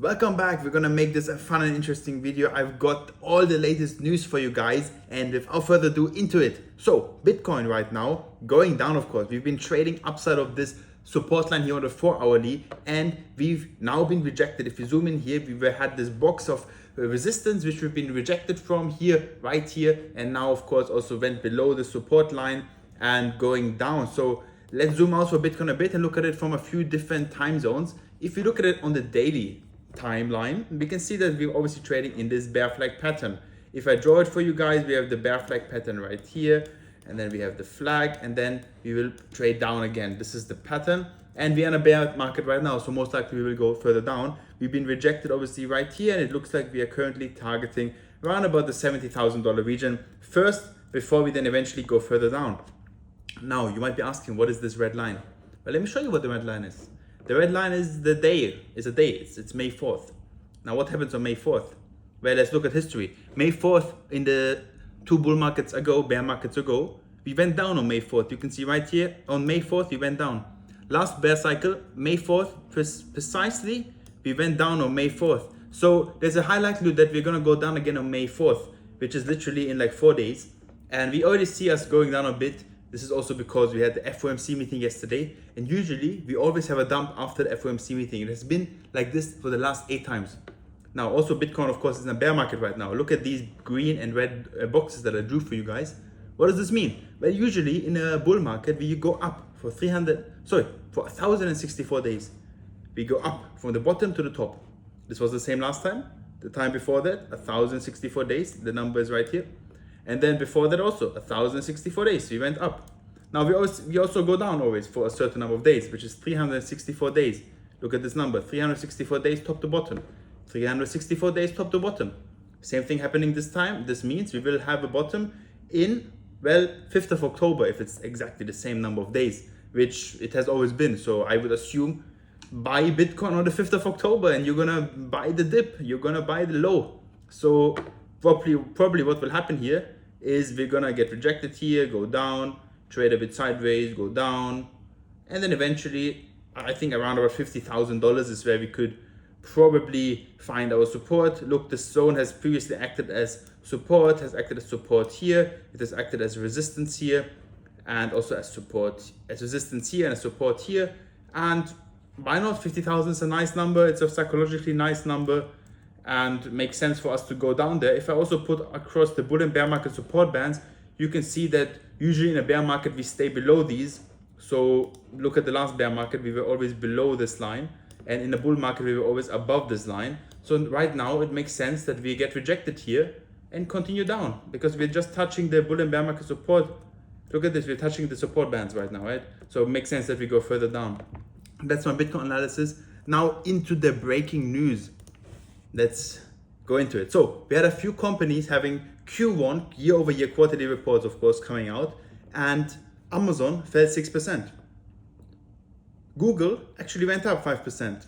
Welcome back. We're gonna make this a fun and interesting video. I've got all the latest news for you guys, and without further ado, into it. So Bitcoin right now going down, of course. We've been trading upside of this support line here on the 4-hourly, and we've now been rejected. If you zoom in here, we had this box of resistance which we've been rejected from here, right here, and now of course also went below the support line and going down. So let's zoom out for Bitcoin a bit and look at it from a few different time zones. If you look at it on the daily timeline, we can see that we're obviously trading in this bear flag pattern. If I draw it for you guys, we have the bear flag pattern right here, and then we have the flag, and then we will trade down again. This is the pattern, and we're in a bear market right now, so most likely we will go further down. We've been rejected obviously right here, and it looks like we are currently targeting around about the $70,000 region first, before we then eventually go further down. Now you might be asking, what is this red line? Well, let me show you what the red line is. The red line is the day, it's May 4th. Now what happens on May 4th? Well, let's look at history. May 4th, in the two bear markets ago, we went down on May 4th. You can see right here, on May 4th, we went down. Last bear cycle, May 4th, precisely, we went down on May 4th. So there's a high likelihood that we're gonna go down again on May 4th, which is literally in like 4 days. And we already see us going down a bit. This is also because we had the FOMC meeting yesterday, and usually we always have a dump after the FOMC meeting. It has been like this for the last 8 times. Now also Bitcoin, of course, is in a bear market right now. Look at these green and red boxes that I drew for you guys. What does this mean? Well, usually in a bull market, we go up for 1,064 days. We go up from the bottom to the top. This was the same last time. The time before that, 1,064 days. The number is right here. And then before that also 1,064 days, so we went up. Now we also go down always for a certain number of days, which is 364 days. Look at this number, 364 days top to bottom, 364 days top to bottom. Same thing happening this time. This means we will have a bottom in, well, 5th of October, if it's exactly the same number of days, which it has always been. So I would assume buy Bitcoin on the 5th of October and you're gonna buy the dip, you're gonna buy the low. So probably what will happen here is we're gonna get rejected here, go down, trade a bit sideways, go down, and then eventually I think around about $50,000 is where we could probably find our support. Look, this zone has previously acted as support, has acted as support here, it has acted as resistance here, and also as support, as resistance here and a support here. And why not? 50,000 is a nice number, it's a psychologically nice number, and makes sense for us to go down there. If I also put across the bull and bear market support bands, you can see that usually in a bear market we stay below these. So look at the last bear market, we were always below this line, and in the bull market we were always above this line. So right now it makes sense that we get rejected here and continue down, because we're just touching the bull and bear market support. Look at this, we're touching the support bands right now, right? So it makes sense that we go further down. That's my Bitcoin analysis. Now into the breaking news. Let's go into it. So we had a few companies having Q1 year-over-year quarterly reports, of course, coming out, and Amazon fell 6%. Google actually went up 5%.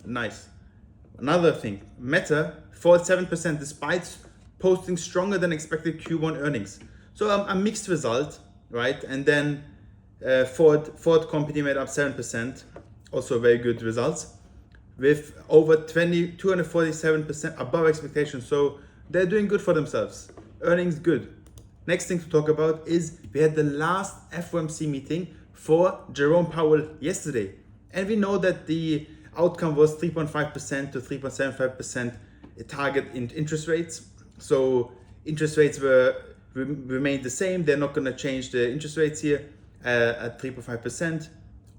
Nice. Another thing, Meta fell 7% despite posting stronger than expected Q1 earnings. So a mixed result, right? And then Ford company made up 7%, also very good results, with over 247% above expectations. So they're doing good for themselves. Earnings good. Next thing to talk about is we had the last FOMC meeting for Jerome Powell yesterday. And we know that the outcome was 3.5% to 3.75% target in interest rates. So interest rates remained the same. They're not going to change the interest rates here at 3.5%.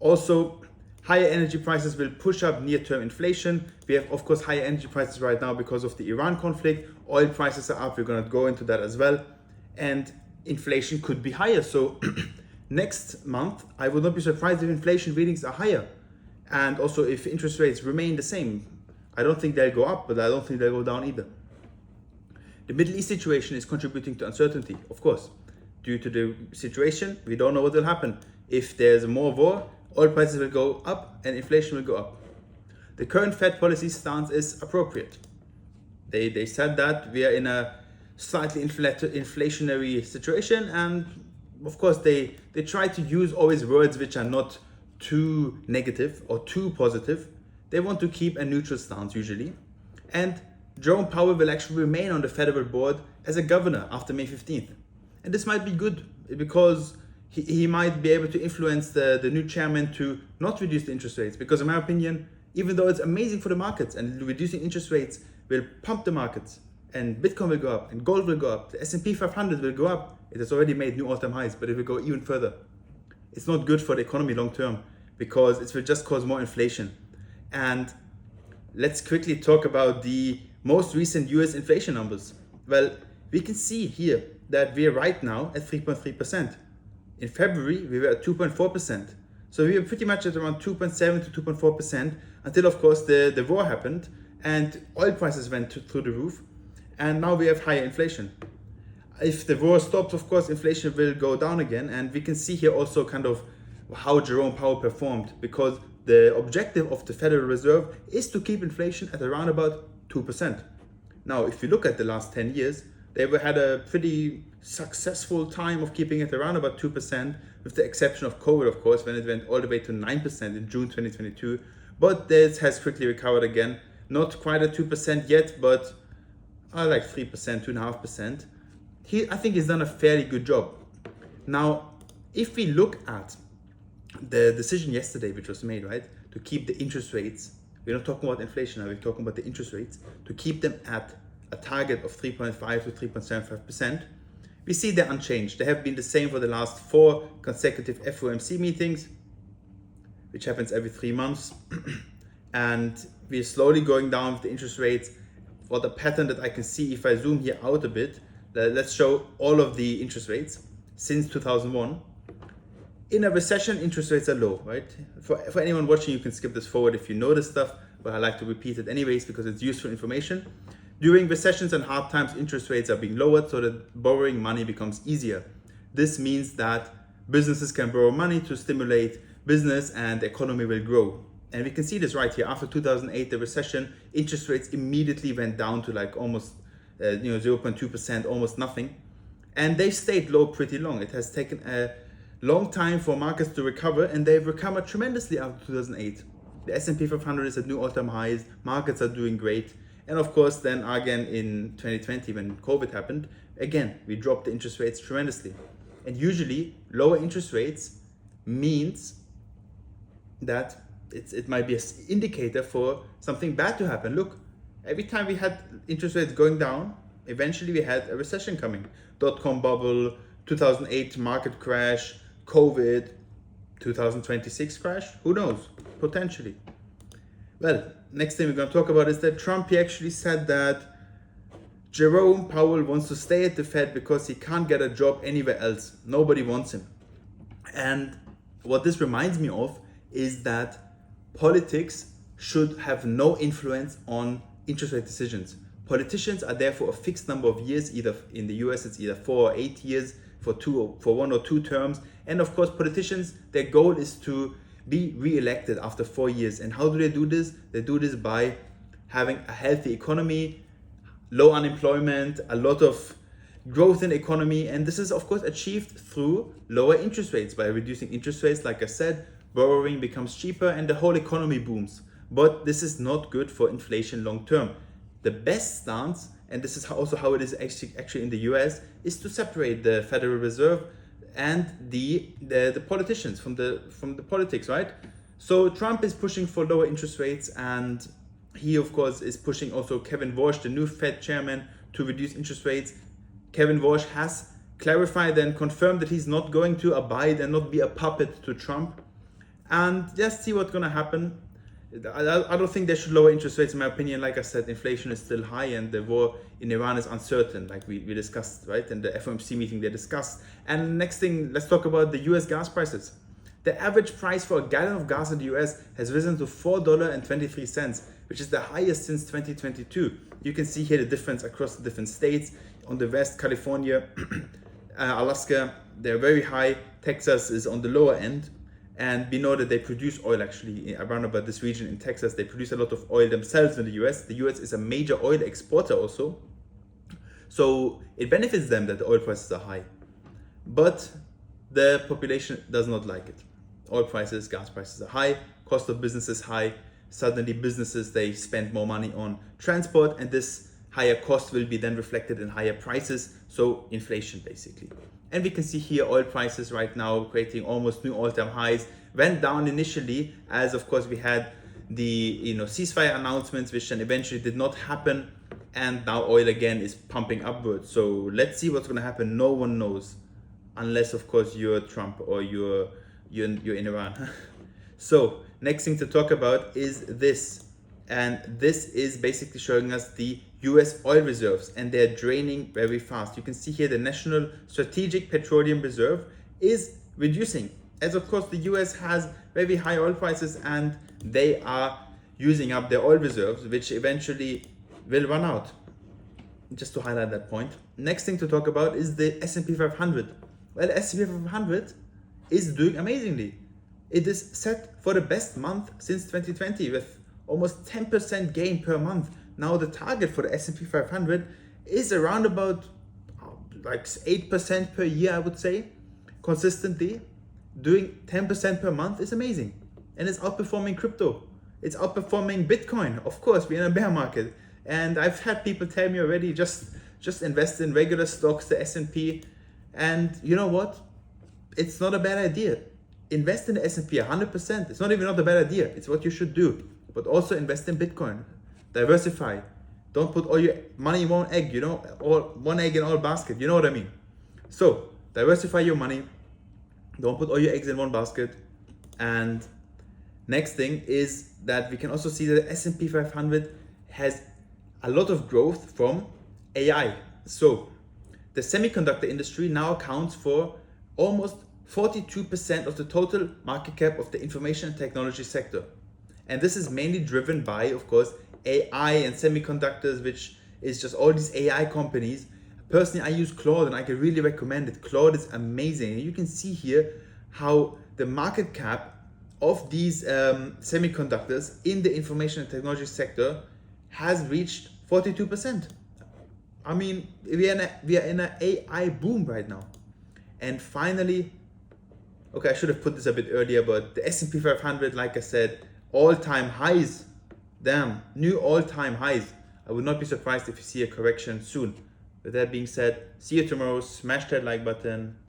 Also, higher energy prices will push up near-term inflation. We have, of course, higher energy prices right now because of the Iran conflict. Oil prices are up. We're going to go into that as well. And inflation could be higher. So next month, I would not be surprised if inflation readings are higher. And also if interest rates remain the same. I don't think they'll go up, but I don't think they'll go down either. The Middle East situation is contributing to uncertainty, of course. Due to the situation, we don't know what will happen. If there's more war, oil prices will go up and inflation will go up. The current Fed policy stance is appropriate. They said that we are in a slightly inflationary situation, and of course they try to use always words which are not too negative or too positive, they want to keep a neutral stance usually. And Jerome Powell will actually remain on the federal board as a governor after May 15th. And this might be good because he might be able to influence the new chairman to not reduce the interest rates. Because in my opinion, even though it's amazing for the markets and reducing interest rates will pump the markets, and Bitcoin will go up and gold will go up, the S&P 500 will go up. It has already made new all-time highs, but it will go even further. It's not good for the economy long term because it will just cause more inflation. And let's quickly talk about the most recent US inflation numbers. Well, we can see here that we are right now at 3.3%. In February, we were at 2.4%. So we were pretty much at around 2.7 to 2.4% until, of course, the war happened and oil prices went through the roof. And now we have higher inflation. If the war stops, of course, inflation will go down again. And we can see here also kind of how Jerome Powell performed, because the objective of the Federal Reserve is to keep inflation at around about 2%. Now, if you look at the last 10 years, they had a pretty successful time of keeping it around about 2%, with the exception of COVID, of course, when it went all the way to 9% in June 2022. But this has quickly recovered again. Not quite at 2% yet, but like 3%, 2.5%. I think he's done a fairly good job. Now, if we look at the decision yesterday, which was made, right, to keep the interest rates, we're not talking about inflation now, we're talking about the interest rates, to keep them at a target of 3.5 to 3.75%, we see they're unchanged. They have been the same for the last 4 consecutive FOMC meetings, which happens every 3 months. And we're slowly going down with the interest rates. For the pattern that I can see, if I zoom here out a bit, let's show all of the interest rates since 2001. In a recession, interest rates are low, right? For anyone watching, you can skip this forward if you know this stuff, but I like to repeat it anyways because it's useful information. During recessions and hard times, interest rates are being lowered so that borrowing money becomes easier. This means that businesses can borrow money to stimulate business and the economy will grow. And we can see this right here. After 2008, the recession, interest rates immediately went down to like almost 0.2%, almost nothing. And they stayed low pretty long. It has taken a long time for markets to recover, and they've recovered tremendously after 2008. The S&P 500 is at new all-time highs. Markets are doing great. And of course, then again in 2020, when COVID happened, again, we dropped the interest rates tremendously. And usually, lower interest rates means that it might be an indicator for something bad to happen. Look, every time we had interest rates going down, eventually we had a recession coming. Dot-com bubble, 2008 market crash, COVID, 2026 crash, who knows, potentially. Well, next thing we're going to talk about is that Trump, he actually said that Jerome Powell wants to stay at the Fed because he can't get a job anywhere else. Nobody wants him. And what this reminds me of is that politics should have no influence on interest rate decisions. Politicians are there for a fixed number of years. Either in the US, it's either 4 or 8 years for 1 or 2 terms. And of course, politicians, their goal is to be re-elected after 4 years. And how do they do this? They do this by having a healthy economy, low unemployment, a lot of growth in the economy. And this is, of course, achieved through lower interest rates. By reducing interest rates, like I said, borrowing becomes cheaper and the whole economy booms. But this is not good for inflation long term. The best stance, and this is also how it is actually in the US, is to separate the Federal Reserve and the politicians from the politics, right? So Trump is pushing for lower interest rates, and he of course is pushing also Kevin Warsh, the new Fed chairman, to reduce interest rates. Kevin Warsh has clarified and confirmed that he's not going to abide and not be a puppet to Trump. And just see what's going to happen. I don't think they should lower interest rates, in my opinion. Like I said, inflation is still high and the war in Iran is uncertain, like we discussed, right? In the FOMC meeting they discussed. And next thing, let's talk about the US gas prices. The average price for a gallon of gas in the US has risen to $4.23, which is the highest since 2022. You can see here the difference across the different states. On the west, California, Alaska, they're very high. Texas is on the lower end. And we know that they produce oil actually around about this region in Texas. They produce a lot of oil themselves in the US. The US is a major oil exporter also. So it benefits them that the oil prices are high. But the population does not like it. Oil prices, gas prices are high, cost of business is high. suddenly businesses, they spend more money on transport, and this higher cost will be then reflected in higher prices, so inflation basically. And we can see here oil prices right now creating almost new all-time highs, went down initially as of course we had the ceasefire announcements, which then eventually did not happen, and now oil again is pumping upwards. So let's see what's going to happen. No one knows, unless of course you're Trump or you're in Iran. So next thing to talk about is this, and this is basically showing us the US oil reserves, and they're draining very fast. You can see here the National Strategic Petroleum Reserve is reducing, as of course the US has very high oil prices and they are using up their oil reserves, which eventually will run out. Just to highlight that point. Next thing to talk about is the S&P 500. Well, S&P 500 is doing amazingly. It is set for the best month since 2020 with almost 10% gain per month. Now the target for the S&P 500 is around about like 8% per year, I would say. Consistently doing 10% per month is amazing, and it's outperforming crypto. It's outperforming Bitcoin. Of course, we're in a bear market, and I've had people tell me already, just invest in regular stocks, the S&P, and you know what? It's not a bad idea. Invest in the S&P 100%. It's not even not a bad idea. It's what you should do. But also invest in Bitcoin. Diversify. Don't put all your money in one egg, one egg in all basket. You know what I mean? So diversify your money. Don't put all your eggs in one basket. And next thing is that we can also see that the S&P 500 has a lot of growth from AI. So the semiconductor industry now accounts for almost 42% of the total market cap of the information and technology sector. And this is mainly driven by, of course, AI and semiconductors, which is just all these AI companies. Personally, I use Claude and I can really recommend it. Claude is amazing. And you can see here how the market cap of these semiconductors in the information and technology sector has reached 42%. I mean, we are in an AI boom right now. And finally, okay, I should have put this a bit earlier, but the S&P 500, like I said, all-time highs. Damn, new all-time highs. I would not be surprised if you see a correction soon. With that being said, see you tomorrow. Smash that like button.